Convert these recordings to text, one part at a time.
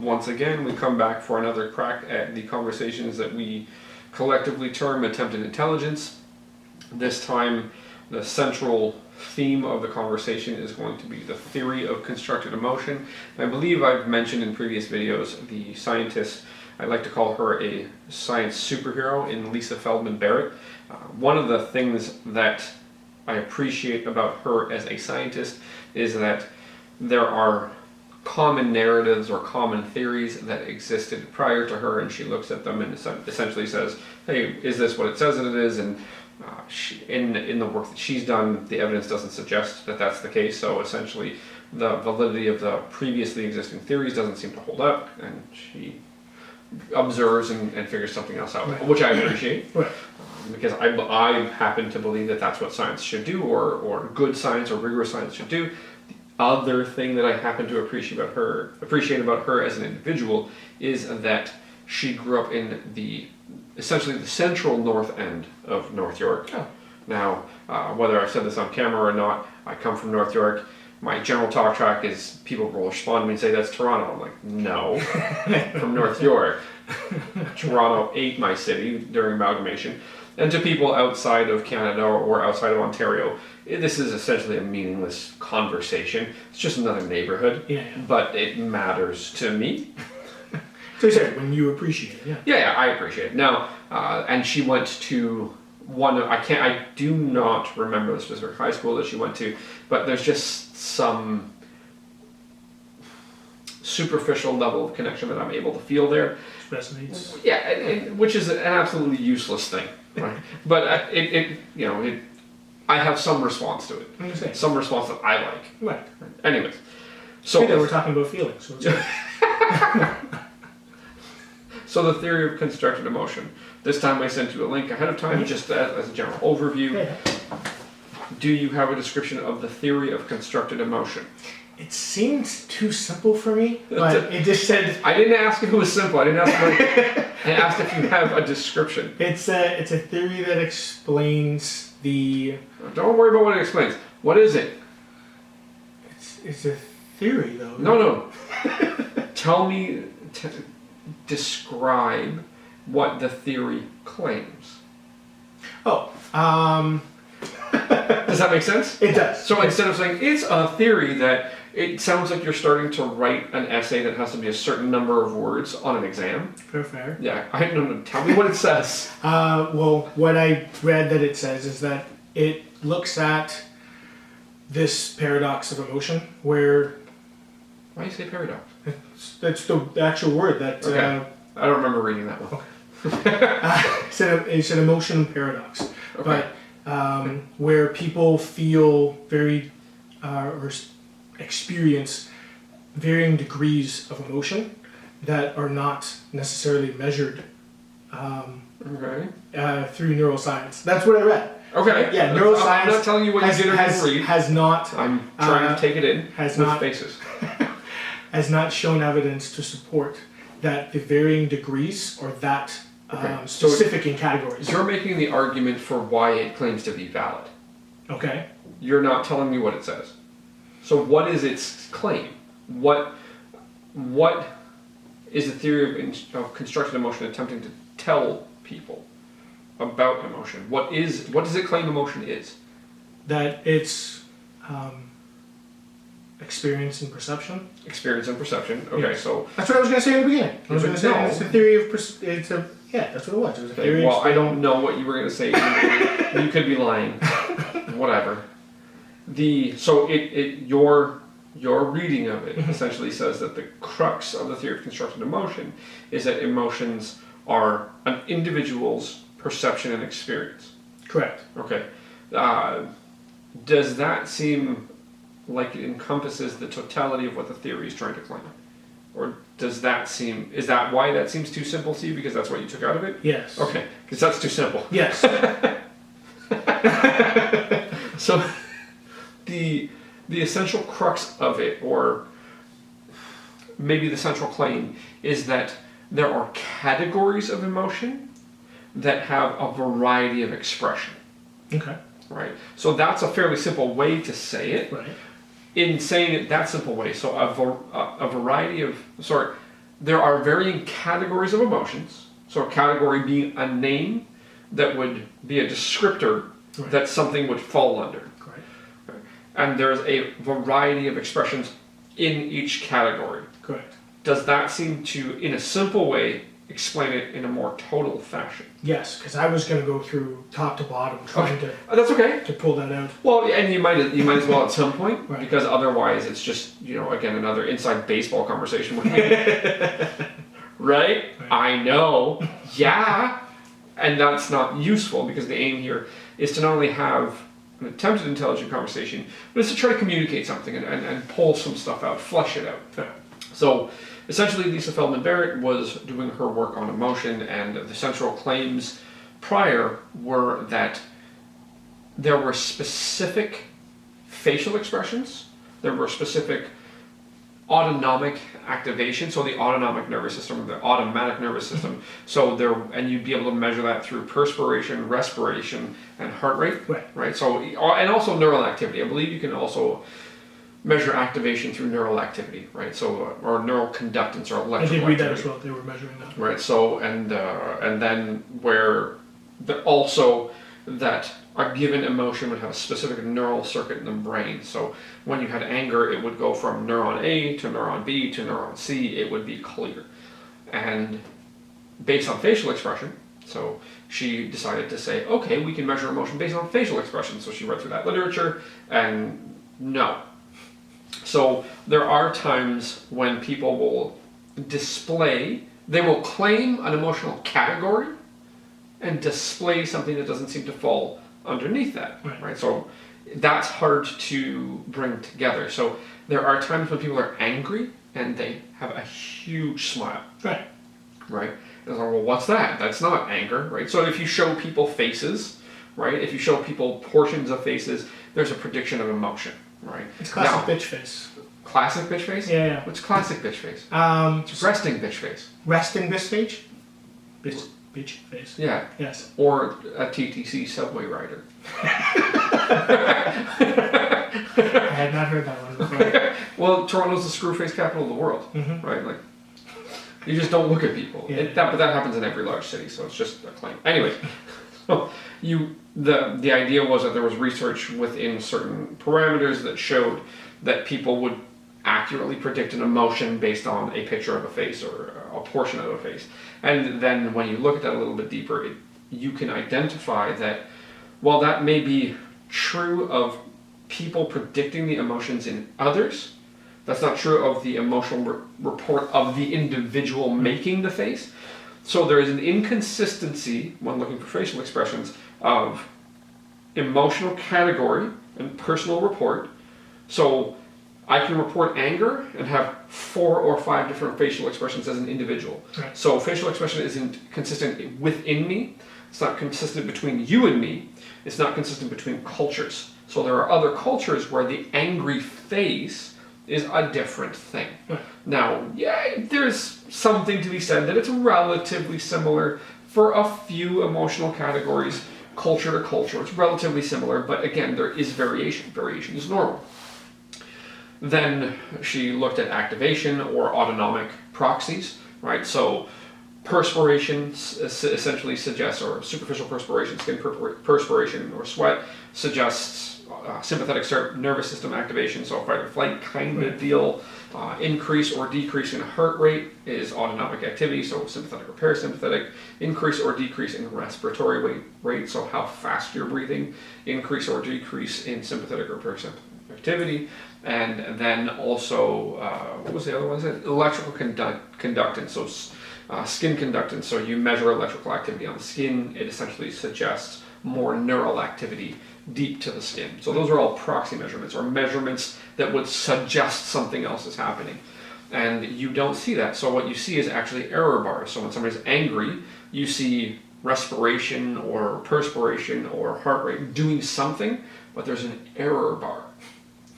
once again, we come back for another crack at the conversations that we collectively term attempted intelligence. This time, the central theme of the conversation is going to be the theory of constructed emotion. I believe I've mentioned in previous videos the scientist, I like to call her a science superhero, in Lisa Feldman Barrett. One of the things that I appreciate about her as a scientist is that there are common narratives or common theories that existed prior to her, and she looks at them and essentially says, hey, is this what it says that it is? And in the work that she's done, the evidence doesn't suggest that that's the case, so essentially the validity of the previously existing theories doesn't seem to hold up, and she observes and figures something else out, right, which I appreciate. Right. Because I happen to believe that that's what science should do, or good science or rigorous science should do. The other thing that I happen to appreciate about her as an individual is that she grew up in essentially the central north end of North York. Oh. Now, whether I've said this on camera or not, I come from North York. My general talk track is, people will respond to me and say, that's Toronto. I'm like, no, from North York. Toronto ate my city during amalgamation. And to people outside of Canada or outside of Ontario, this is essentially a meaningless conversation. It's just another neighborhood, but it matters to me. So you said when you appreciate it, yeah, I appreciate it. Now, and she went to I do not remember the specific high school that she went to, but there's just some superficial level of connection that I'm able to feel there. Resonates. Yeah, which is an absolutely useless thing, right? But I have some response to it. Some response that I like. Right. Anyways, so we're talking about feelings. So So the theory of constructed emotion. This time I sent you a link ahead of time, just as a general overview. Yeah. Do you have a description of the theory of constructed emotion? It seemed too simple for me, but it just said... I didn't ask if it was simple. I didn't ask I asked if you have a description. It's a theory that explains the... Don't worry about what it explains. What is it? It's a theory, though. No. Tell me... describe what the theory claims. Does that make sense? It does. So instead of saying it's a theory that, it sounds like you're starting to write an essay that has to be a certain number of words on an exam. Fair. Yeah, I don't know. Tell me what it says. Well, what I read that it says is that it looks at this paradox of emotion where... Why do you say paradox? That's the actual word that... Okay. I don't remember reading that one. Okay. It's an emotion paradox. Okay. But where people feel very... or experience varying degrees of emotion that are not necessarily measured through neuroscience. That's what I read. Okay. Yeah, neuroscience... I'm not telling you what you did read. Has not... I'm trying to take it in with faces. Has not shown evidence to support that the varying degrees or that specific in categories. You're making the argument for why it claims to be valid. Okay. You're not telling me what it says. So what is its claim? What is the theory of constructed emotion attempting to tell people about emotion? What does it claim emotion is? That it's experience and perception. Experience and perception. Okay, yes. So that's what I was going to say in the beginning. I was going to say it's a theory of that's what it was. It was a theory. Well, I don't know what you were going to say. You could be lying. Whatever. Your reading of it essentially says that the crux of the theory of constructed emotion is that emotions are an individual's perception and experience. Correct. Okay. Does that seem like it encompasses the totality of what the theory is trying to claim? Or is that why that seems too simple to you, because that's what you took out of it? Yes. Okay, because that's too simple. Yes. So, the essential crux of it, or maybe the central claim, is that there are categories of emotion that have a variety of expression. Okay. Right? So that's a fairly simple way to say it. Right. In saying it that simple way, so there are varying categories of emotions. So a category being a name that would be a descriptor Right. that something would fall under. Correct. And there's a variety of expressions in each category. Correct. Does that seem to, in a simple way, explain it in a more total fashion? Yes, because I was going to go through top to bottom trying That's okay. to pull that out. Well, and you might as well at some point, Right. because otherwise it's just, again, another inside baseball conversation with me. Right? I know. Yeah. And that's not useful, because the aim here is to not only have an attempted intelligent conversation, but it's to try to communicate something and pull some stuff out, flesh it out. Yeah. So essentially, Lisa Feldman Barrett was doing her work on emotion, and the central claims prior were that there were specific facial expressions, there were specific autonomic activation, so the autonomic nervous system, the automatic nervous system. So and you'd be able to measure that through perspiration, respiration, and heart rate. Right. So, and also neural activity. I believe you can also measure activation through neural activity, right? So, or neural conductance or electrical activity. I did read that as well. They were measuring that. Right. So, and then also that a given emotion would have a specific neural circuit in the brain. So when you had anger, it would go from neuron A to neuron B to neuron C. It would be clear. And based on facial expression, so she decided to say, okay, we can measure emotion based on facial expression. So she read through that literature, and no. So there are times when people will they will claim an emotional category and display something that doesn't seem to fall underneath that, right? So that's hard to bring together. So there are times when people are angry and they have a huge smile, right? And it's like, well, what's that? That's not anger, right? So if you show people faces, right? If you show people portions of faces, there's a prediction of emotion, right? It's classic bitch face. Classic bitch face? Yeah. What's classic bitch face? Resting bitch face. Resting bitch face? Bitch face. Yeah. Yes. Or a TTC subway rider. I had not heard that one before. Well, Toronto's the screw face capital of the world, right? Like, you just don't look at people. Yeah. But that happens in every large city, so it's just a claim. Anyway, so the idea was that there was research within certain parameters that showed that people would accurately predict an emotion based on a picture of a face or a portion of a face. And then when you look at that a little bit deeper, you can identify that while that may be true of people predicting the emotions in others, that's not true of the emotional report of the individual making the face. So there is an inconsistency when looking for facial expressions of emotional category and personal report. So I can report anger and have 4 or 5 different facial expressions as an individual. Right. So facial expression isn't consistent within me. It's not consistent between you and me. It's not consistent between cultures. So there are other cultures where the angry face is a different thing. Right. Now, there's something to be said that it's relatively similar for a few emotional categories, culture to culture. It's relatively similar, but again, there is variation. Variation is normal. Then she looked at activation or autonomic proxies, right? So perspiration essentially suggests, or superficial perspiration, skin perspiration or sweat suggests sympathetic nervous system activation, so fight or flight kind of deal. Increase or decrease in heart rate is autonomic activity, so sympathetic or parasympathetic. Increase or decrease in respiratory rate, so how fast you're breathing. Increase or decrease in sympathetic or parasympathetic activity. And then also, what was the other one? Electrical conductance, so skin conductance. So you measure electrical activity on the skin, it essentially suggests more neural activity deep to the skin. So those are all proxy measurements, or measurements that would suggest something else is happening. And you don't see that. So what you see is actually error bars. So when somebody's angry, you see respiration or perspiration or heart rate doing something, but there's an error bar.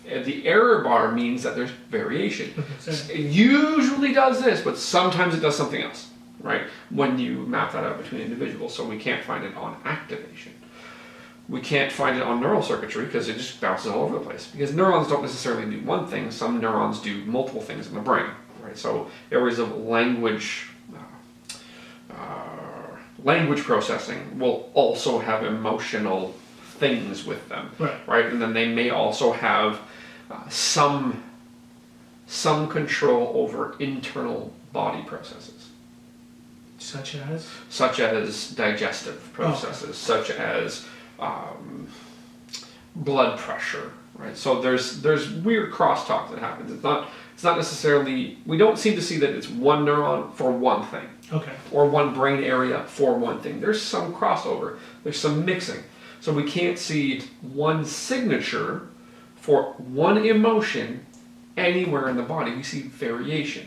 The error bar means that there's variation. It usually does this, but sometimes it does something else, right? When you map that out between individuals. So we can't find it on activation. We can't find it on neural circuitry because it just bounces all over the place. Because neurons don't necessarily do one thing. Some neurons do multiple things in the brain, right? So areas of language processing will also have emotional things with them, right? And then they may also have some control over internal body processes. Such as? Such as digestive processes, such as blood pressure, right? So there's weird crosstalk that happens. It's not necessarily, we don't seem to see that it's one neuron for one thing. Okay. Or one brain area for one thing. There's some crossover. There's some mixing. So we can't see one signature for one emotion anywhere in the body. We see variation.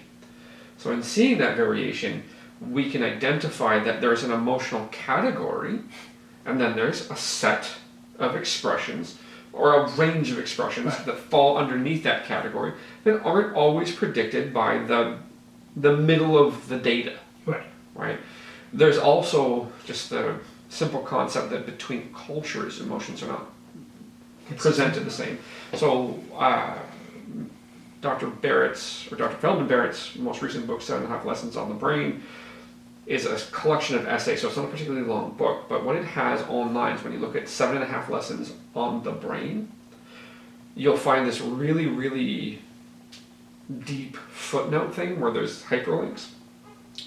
So in seeing that variation, we can identify that there's an emotional category, and then there's a set of expressions or a range of expressions that fall underneath that category that aren't always predicted by the middle of the data. Right? There's also just the simple concept that between cultures, emotions are not presented the same. So Dr. Feldman Barrett's most recent book, 7.5 Lessons on the Brain, is a collection of essays, so it's not a particularly long book, but what it has online is when you look at 7.5 lessons on the brain, you'll find this really, really deep footnote thing where there's hyperlinks.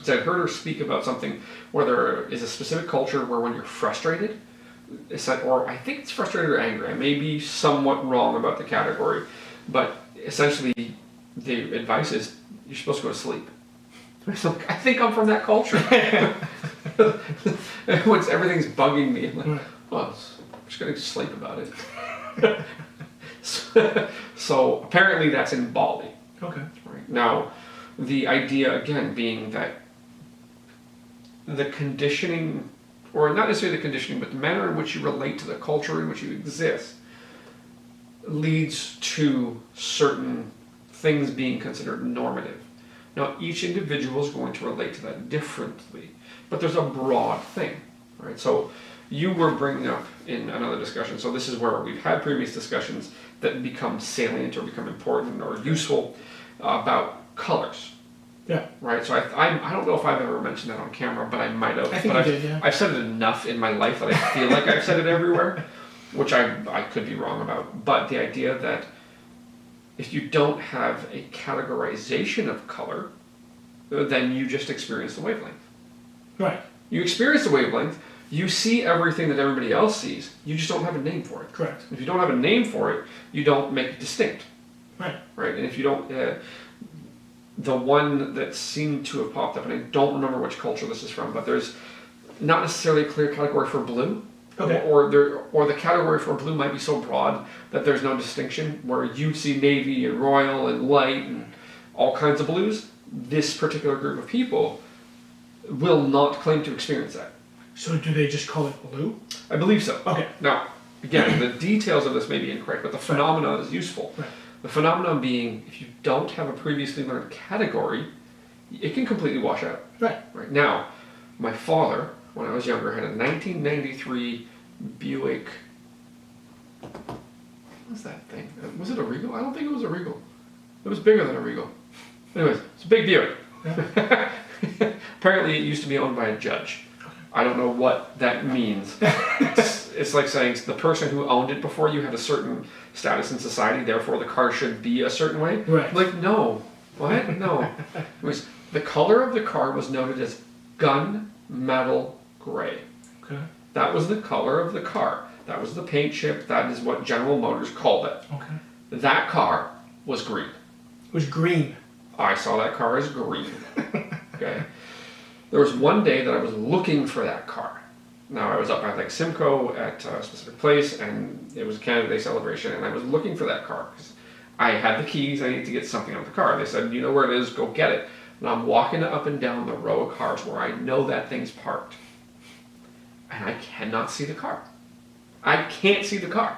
So I'd heard her speak about something where there is a specific culture where when you're frustrated, or I think it's frustrated or angry, I may be somewhat wrong about the category, but essentially the advice is you're supposed to go to sleep. So I think I'm from that culture. Once everything's bugging me, I'm like, well, I'm just going to sleep about it. So apparently that's in Bali. Okay. Right. Now, the idea again being that the conditioning, or not necessarily the conditioning, but the manner in which you relate to the culture in which you exist leads to certain things being considered normative. Now, each individual is going to relate to that differently, but there's a broad thing, right? So you were bringing up in another discussion, so this is where we've had previous discussions that become salient or become important or useful about colors. Yeah. Right. So I don't know if I've ever mentioned that on camera, but I might have. I think you did, yeah. I've said it enough in my life that I feel like I've said it everywhere, which I could be wrong about. But the idea that if you don't have a categorization of color, then you just experience the wavelength. Right. You experience the wavelength. You see everything that everybody else sees. You just don't have a name for it. Correct. If you don't have a name for it, you don't make it distinct. Right. Right. And if you don't. The one that seemed to have popped up, and I don't remember which culture this is from, but there's not necessarily a clear category for blue. Okay. Or the category for blue might be so broad that there's no distinction, where you see navy and royal and light and all kinds of blues. This particular group of people will not claim to experience that. So do they just call it blue? I believe so. Okay. Now, again, the details of this may be incorrect, but the phenomenon is useful. Right. The phenomenon being, if you don't have a previously learned category, it can completely wash out. Right. Now, my father, when I was younger, had a 1993 Buick. What was that thing? Was it a Regal? I don't think it was a Regal. It was bigger than a Regal. Anyways, it's a big Buick. Yeah. Apparently, it used to be owned by a judge. I don't know what that means. It's like saying the person who owned it before you had a certain status in society, therefore the car should be a certain way. Right. Like, no. What? No. It was, the color of the car was noted as gunmetal gray. Okay. That was the color of the car. That was the paint chip. That is what General Motors called it. Okay. That car was green. It was green. I saw that car as green. Okay. There was one day that I was looking for that car. Now, I was up at like Simcoe at a specific place, and it was a Canada Day celebration, and I was looking for that car because I had the keys. I needed to get something out of the car. They said, you know where it is, go get it. And I'm walking up and down the row of cars where I know that thing's parked, and I cannot see the car. I can't see the car.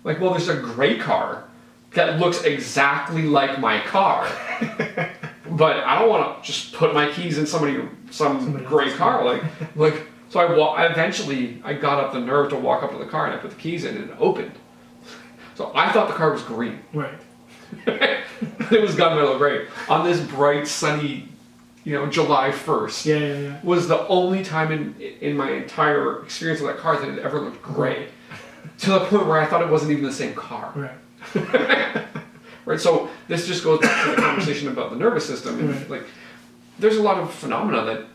Like, well, there's a gray car that looks exactly like my car, but I don't want to just put my keys in some gray car. Like. So eventually I got up the nerve to walk up to the car, and I put the keys in, and it opened. So I thought the car was green. Right. It was gunmetal gray on this bright, sunny, July 1st. Yeah. Was the only time in my entire experience with that car that it ever looked gray. To the point where I thought it wasn't even the same car. Right. Right. So this just goes back to the conversation about the nervous system. And like, there's a lot of phenomena that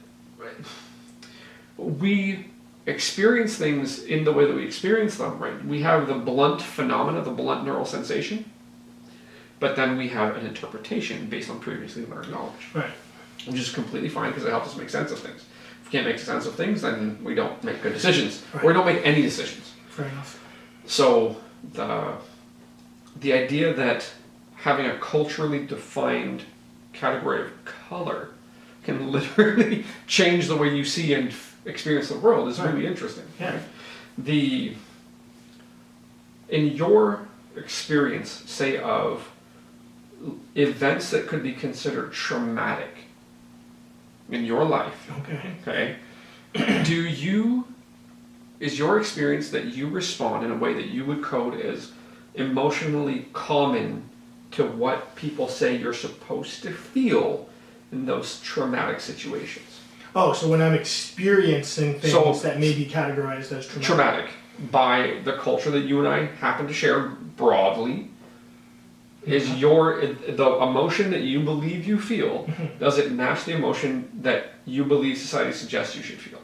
we experience things in the way that we experience them. Right. We have the blunt phenomena, the blunt neural sensation, but then we have an interpretation based on previously learned knowledge. Right. Which is completely fine because it helps us make sense of things. If we can't make sense of things, then we don't make good decisions, or we don't make any decisions. Fair enough. So the idea that having a culturally defined category of color can literally change the way you see and experience the world is really interesting. Yeah. Right? In your experience, say, of events that could be considered traumatic in your life, okay, is your experience that you respond in a way that you would code as emotionally common to what people say you're supposed to feel in those traumatic situations? Oh, so when I'm experiencing things that may be categorized as traumatic. Traumatic by the culture that you and I happen to share broadly, is the emotion that you believe you feel, does it match the emotion that you believe society suggests you should feel?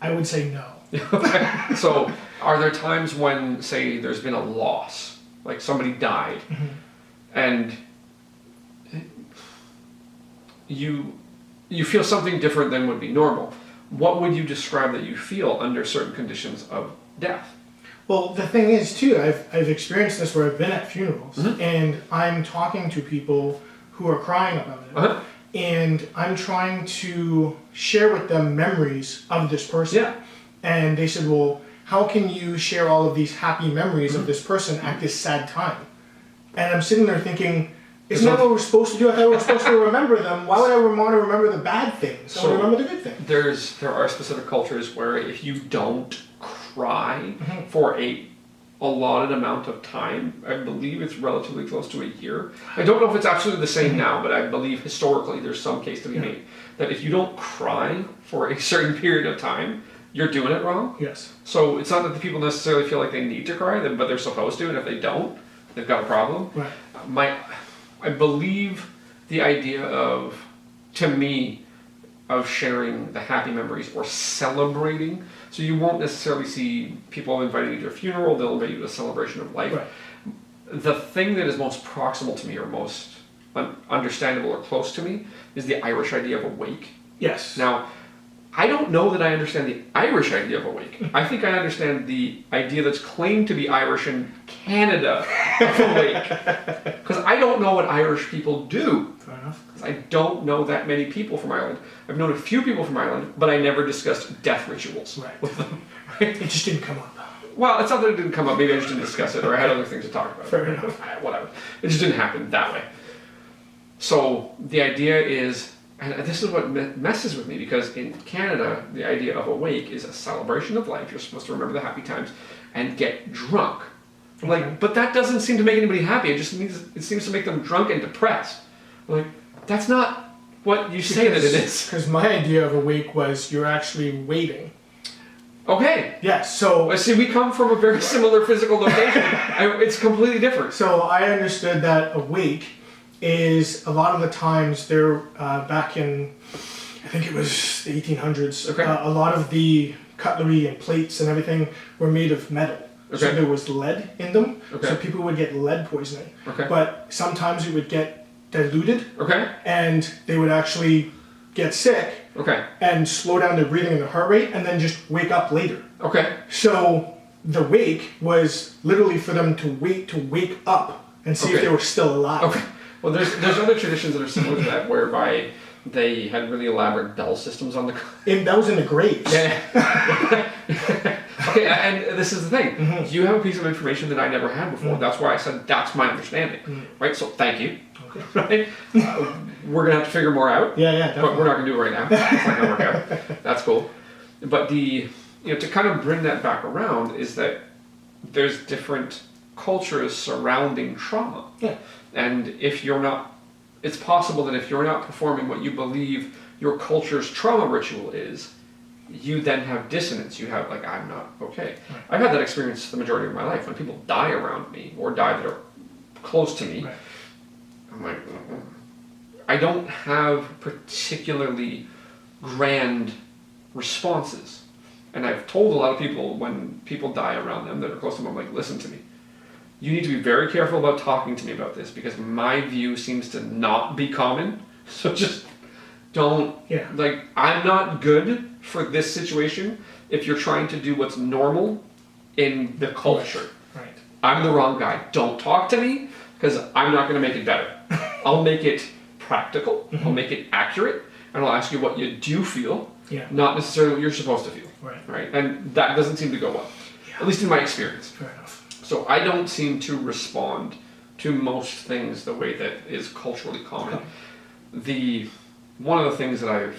I would say no. Okay. So are there times when, say, there's been a loss, like somebody died, and you feel something different than would be normal? What would you describe that you feel under certain conditions of death? Well, the thing is, too, I've experienced this where I've been at funerals, and I'm talking to people who are crying about it, and I'm trying to share with them memories of this person. Yeah. And they said, well, how can you share all of these happy memories of this person at this sad time? And I'm sitting there thinking, isn't that what we're supposed to do? I thought we were supposed to remember them. Why would I want to remember the bad things? I want to remember the good things. There are specific cultures where if you don't cry for a allotted amount of time, I believe it's relatively close to a year. I don't know if it's absolutely the same now, but I believe historically there's some case to be made that if you don't cry for a certain period of time, you're doing it wrong. Yes. So it's not that the people necessarily feel like they need to cry, but they're supposed to, and if they don't, they've got a problem. Right. I believe the idea of sharing the happy memories or celebrating. So you won't necessarily see people inviting you to a funeral, they'll invite you to a celebration of life. Right. The thing that is most proximal to me or most understandable or close to me is the Irish idea of a wake. Yes. Now, I don't know that I understand the Irish idea of a wake. I think I understand the idea that's claimed to be Irish in Canada of a wake. Because I don't know what Irish people do. Fair enough. I don't know that many people from Ireland. I've known a few people from Ireland, but I never discussed death rituals with them. Right? It just didn't come up. Well, it's not that it didn't come up. Maybe I just didn't discuss it, or I had other things to talk about. Fair enough. Whatever. It just didn't happen that way. So the idea is, and this is what messes with me, because in Canada, the idea of a wake is a celebration of life. You're supposed to remember the happy times and get drunk. Like, but that doesn't seem to make anybody happy. It seems to make them drunk and depressed. Like, that's not what you say that it is. Because my idea of a wake was you're actually waiting. Okay. Yes, so... See, we come from a very similar physical location. It's completely different. So I understood that a wake is a lot of the times they're back in, I think it was the 1800s, a lot of the cutlery and plates and everything were made of metal. So there was lead in them, so people would get lead poisoning. But sometimes it would get diluted, and they would actually get sick and slow down their breathing and their heart rate, and then just wake up later. So the wake was literally for them to wake up and see if they were still alive. Well, there's other traditions that are similar to that, whereby they had really elaborate bell systems on the... And that was in the graves. Okay, and this is the thing. You have a piece of information that I never had before. That's why I said that's my understanding. Right? So thank you. Right? We're going to have to figure more out. Definitely. But we're not going to do it right now. It's not going to work out. That's cool. But to kind of bring that back around is that there's different cultures surrounding trauma. Yeah. And if you're not, it's possible that if you're not performing what you believe your culture's trauma ritual is, you then have dissonance. You have like, I'm not okay. Right. I've had that experience the majority of my life. When people die around me or die that are close to me, Right. I'm like, I don't have particularly grand responses. And I've told a lot of people when people die around them that are close to them, I'm like, listen to me. You need to be very careful about talking to me about this because my view seems to not be common. So just don't, like, I'm not good for this situation if you're trying to do what's normal in the culture. Right. I'm the wrong guy. Don't talk to me because I'm not going to make it better. I'll make it practical. I'll make it accurate. And I'll ask you what you do feel, not necessarily what you're supposed to feel. Right. And that doesn't seem to go well, at least in my experience. Fair enough. So I don't seem to respond to most things the way that is culturally common. One of the things that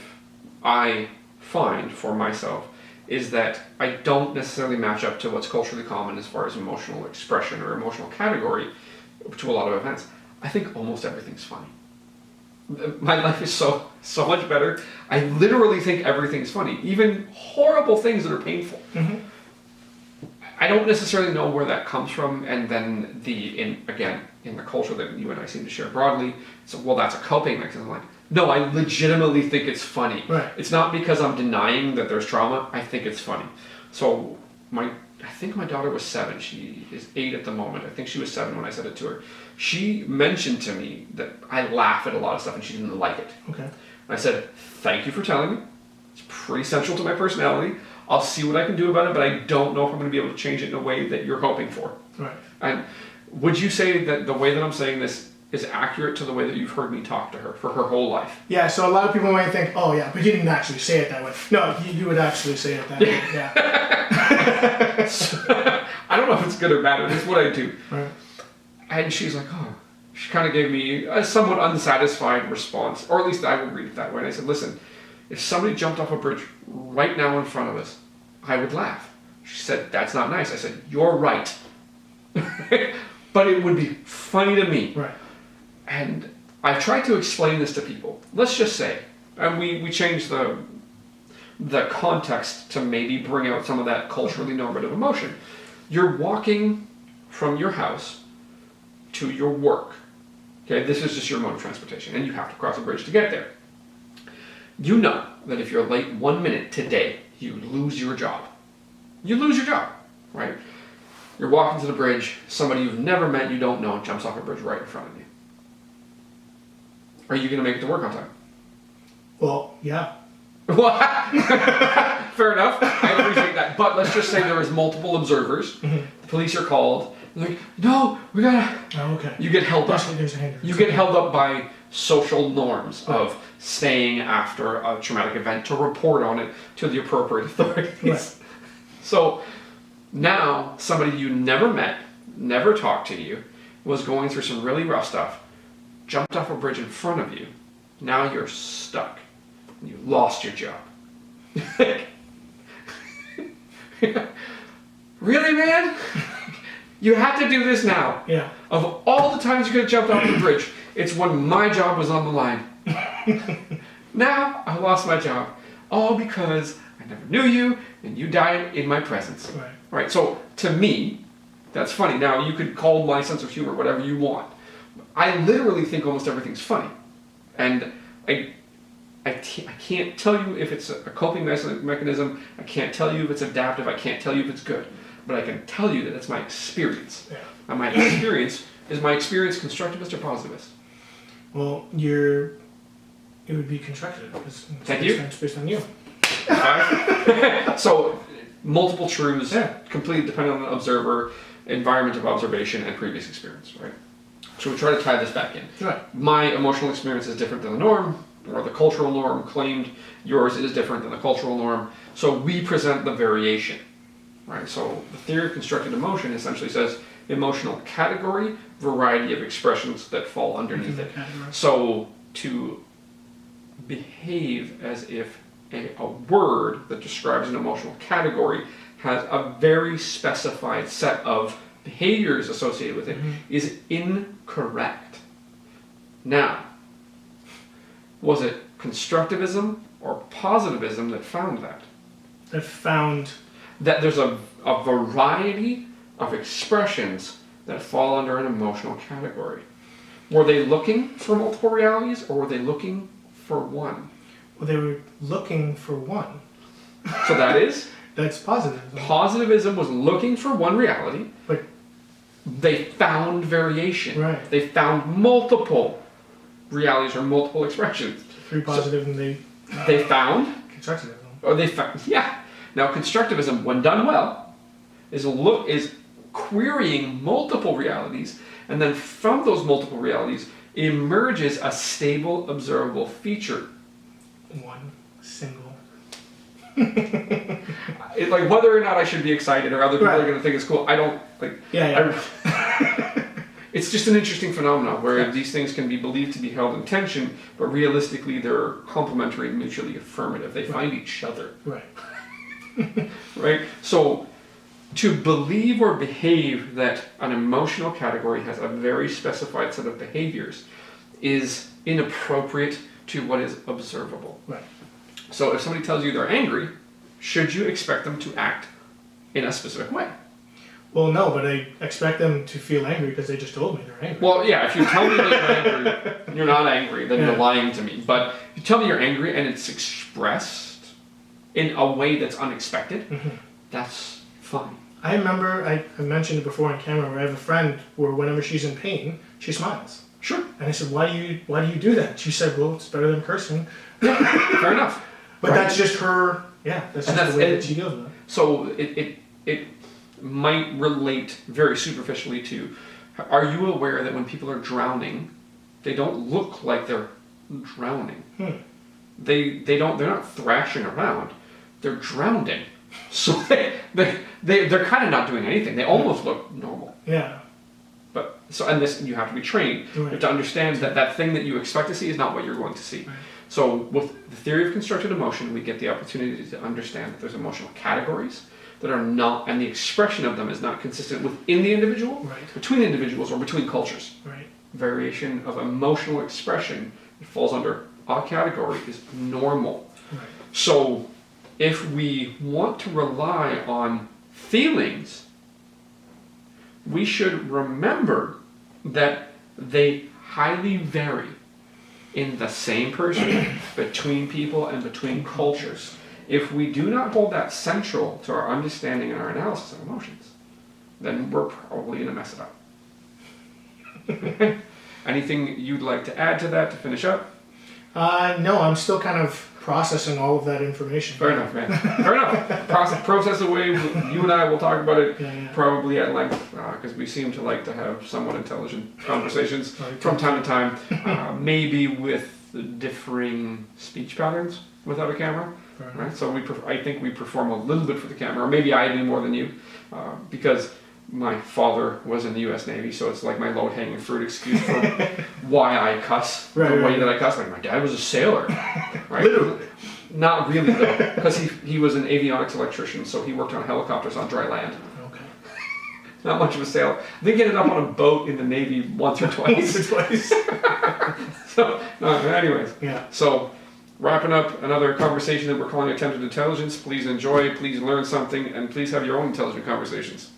I find for myself is that I don't necessarily match up to what's culturally common as far as emotional expression or emotional category to a lot of events. I think almost everything's funny. My life is so much better. I literally think everything's funny, even horrible things that are painful. Mm-hmm. I don't necessarily know where that comes from, and then in the culture that you and I seem to share broadly, so well, that's a coping mechanism. Like, no, I legitimately think it's funny. Right. It's not because I'm denying that there's trauma. I think it's funny. So I think my daughter was 7. She is 8 at the moment. I think she was 7 when I said it to her. She mentioned to me that I laugh at a lot of stuff and she didn't like it. Okay. And I said, thank you for telling me. It's pretty central to my personality. I'll see what I can do about it, but I don't know if I'm going to be able to change it in a way that you're hoping for. Right. And would you say that the way that I'm saying this is accurate to the way that you've heard me talk to her for her whole life? Yeah, so a lot of people might think, oh yeah, but you didn't actually say it that way. No, you would actually say it that way, yeah. I don't know if it's good or bad, but it's what I do. Right. And she's like, oh, she kind of gave me a somewhat unsatisfied response, or at least I would read it that way. And I said, listen, if somebody jumped off a bridge right now in front of us, I would laugh. She said, that's not nice. I said, you're right. But it would be funny to me. Right. And I've tried to explain this to people. Let's just say, and we changed the context to maybe bring out some of that culturally normative emotion. You're walking from your house to your work. Okay, this is just your mode of transportation, and you have to cross a bridge to get there. You know that if you're late 1 minute today, you lose your job. You lose your job, right? You're walking to the bridge, somebody you've never met, you don't know, jumps off a bridge right in front of you. Are you going to make it to work on time? Well, yeah. Fair enough. I appreciate that. But let's just say there was multiple observers. Mm-hmm. The police are called. They're like, no, we gotta. Oh, okay. You get held up. There's a hindrance. You get held up by social norms of staying after a traumatic event to report on it to the appropriate authorities. Right. So now somebody you never met, never talked to you, was going through some really rough stuff, jumped off a bridge in front of you. Now you're stuck. You lost your job. Really, man? You have to do this now. Yeah. Of all the times you could have jumped off the bridge, it's when my job was on the line. Now I lost my job. All because I never knew you and you died in my presence. Right. So to me, that's funny. Now you could call my sense of humor whatever you want. I literally think almost everything's funny. And I can't tell you if it's a coping mechanism. I can't tell you if it's adaptive. I can't tell you if it's good. But I can tell you that it's my experience. Yeah. And my experience, is my experience constructivist or positivist? Well, it would be constructive. Thank you. It's based on you. So, multiple truths, completely dependent on the observer, environment of observation, and previous experience, right? So we try to tie this back in. Right. My emotional experience is different than the norm, or the cultural norm claimed. Yours is different than the cultural norm. So we present the variation. Right, so the theory of constructed emotion essentially says emotional category, variety of expressions that fall underneath it. So to behave as if a word that describes an emotional category has a very specified set of behaviors associated with it is incorrect. Now, was it constructivism or positivism that found that? That found That there's a variety of expressions that fall under an emotional category. Were they looking for multiple realities, or were they looking for one? Well, they were looking for one. So that is? That's positivism. Positivism was looking for one reality. But they found variation. Right. They found multiple realities or multiple expressions. Through positivism, they found constructivism. Or they found, yeah. Now constructivism, when done well, is querying multiple realities, and then from those multiple realities emerges a stable, observable feature. One single. Like whether or not I should be excited or other people are going to think it's cool, I don't like. Yeah. It's just an interesting phenomenon where these things can be believed to be held in tension, but realistically they're complementary and mutually affirmative. They find each other. Right. Right? So to believe or behave that an emotional category has a very specified set of behaviors is inappropriate to what is observable. Right. So if somebody tells you they're angry, should you expect them to act in a specific way? Well, no, but I expect them to feel angry because they just told me they're angry. Well, yeah, if you tell me that you're angry, you're not angry, then you're lying to me. But if you tell me you're angry and it's expressed in a way that's unexpected, that's fine. I remember, I mentioned it before on camera, where I have a friend where whenever she's in pain, she smiles. Sure. And I said, why do you do that? She said, well, it's better than cursing. Yeah, fair enough. But that's just her, that's just the way that she deals with it. So it might relate very superficially to, are you aware that when people are drowning, they don't look like they're drowning? They're not thrashing around, they're drowning. So they're kind of not doing anything. They almost look normal. Yeah. But and this, you have to be trained. Right. You have to understand that thing that you expect to see is not what you're going to see. Right. So with the theory of constructed emotion, we get the opportunity to understand that there's emotional categories that are not, and the expression of them is not consistent within the individual, Right. between individuals, or between cultures. Right. Variation of emotional expression that falls under a category is normal. Right. So if we want to rely on feelings, we should remember that they highly vary in the same person, between people, and between cultures. If we do not hold that central to our understanding and our analysis of emotions, then we're probably going to mess it up. Anything you'd like to add to that to finish up? No, I'm still kind of processing all of that information. Fair enough, man. Fair enough. Process away. You and I will talk about it probably at length, because we seem to like to have somewhat intelligent conversations from time to time, maybe with differing speech patterns without a camera. Right? So I think we perform a little bit for the camera, or maybe I do more than you, because my father was in the U.S. Navy, so it's like my low-hanging fruit excuse for why I cuss the way that I cuss. Like, my dad was a sailor, right? Literally. Not really, though, because he was an avionics electrician, so he worked on helicopters on dry land. Okay. Not much of a sailor. I think he ended up on a boat in the Navy once or twice. So, anyways. Yeah. So, wrapping up another conversation that we're calling Attempted Intelligence. Please enjoy, please learn something, and please have your own intelligent conversations.